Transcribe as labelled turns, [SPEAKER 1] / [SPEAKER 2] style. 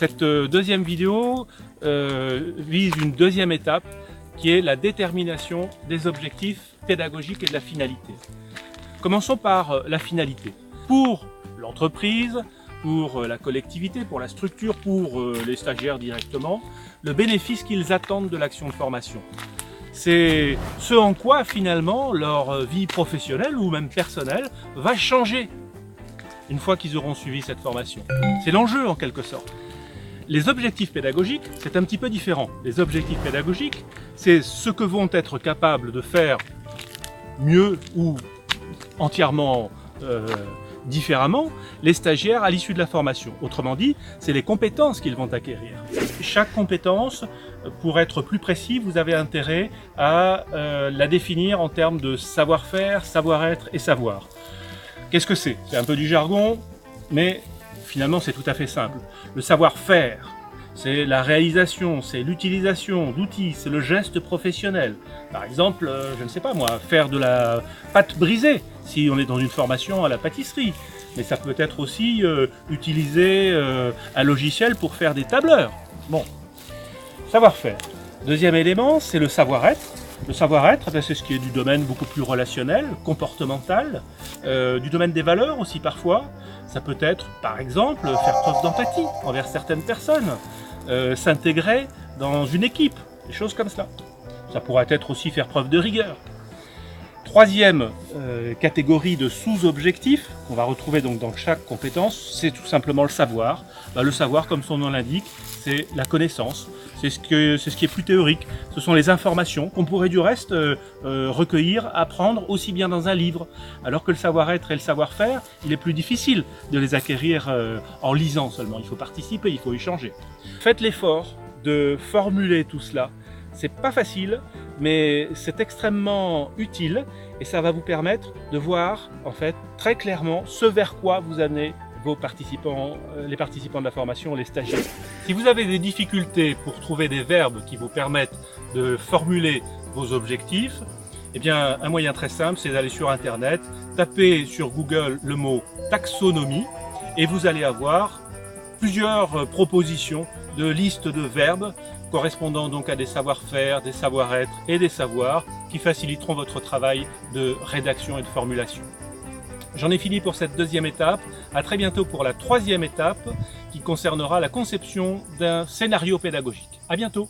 [SPEAKER 1] Cette deuxième vidéo vise une deuxième étape qui est la détermination des objectifs pédagogiques et de la finalité. Commençons par la finalité. Pour l'entreprise, pour la collectivité, pour la structure, pour les stagiaires directement, le bénéfice qu'ils attendent de l'action de formation. C'est ce en quoi finalement leur vie professionnelle ou même personnelle va changer une fois qu'ils auront suivi cette formation. C'est l'enjeu en quelque sorte. Les objectifs pédagogiques, c'est un petit peu différent. Les objectifs pédagogiques, c'est ce que vont être capables de faire mieux ou entièrement différemment les stagiaires à l'issue de la formation. Autrement dit, c'est les compétences qu'ils vont acquérir. Chaque compétence, pour être plus précis, vous avez intérêt à la définir en termes de savoir-faire, savoir-être et savoir. Qu'est-ce que c'est? C'est un peu du jargon, mais finalement c'est tout à fait simple. Le savoir-faire, c'est la réalisation, c'est l'utilisation d'outils, c'est le geste professionnel. Par exemple, je ne sais pas moi, faire de la pâte brisée, si on est dans une formation à la pâtisserie. Mais ça peut être aussi utiliser un logiciel pour faire des tableurs. Bon, savoir-faire. Deuxième élément, c'est le savoir-être. Le savoir-être, c'est ce qui est du domaine beaucoup plus relationnel, comportemental, du domaine des valeurs aussi parfois. Ça peut être, par exemple, faire preuve d'empathie envers certaines personnes, s'intégrer dans une équipe, des choses comme cela. Ça pourrait être aussi faire preuve de rigueur. Troisième catégorie de sous-objectifs qu'on va retrouver donc dans chaque compétence, c'est tout simplement le savoir. Le savoir, comme son nom l'indique, c'est la connaissance, c'est ce qui est plus théorique. Ce sont les informations qu'on pourrait du reste recueillir, apprendre aussi bien dans un livre. Alors que le savoir-être et le savoir-faire, il est plus difficile de les acquérir en lisant seulement. Il faut participer, il faut échanger. Faites l'effort de formuler tout cela. C'est pas facile, mais c'est extrêmement utile et ça va vous permettre de voir en fait très clairement ce vers quoi vous amenez vos participants, les participants de la formation, les stagiaires. Si vous avez des difficultés pour trouver des verbes qui vous permettent de formuler vos objectifs, eh bien un moyen très simple, c'est d'aller sur internet, taper sur Google le mot taxonomie et vous allez avoir plusieurs propositions de listes de verbes correspondant donc à des savoir-faire, des savoir-être et des savoirs qui faciliteront votre travail de rédaction et de formulation. J'en ai fini pour cette deuxième étape. À très bientôt pour la troisième étape qui concernera la conception d'un scénario pédagogique. À bientôt.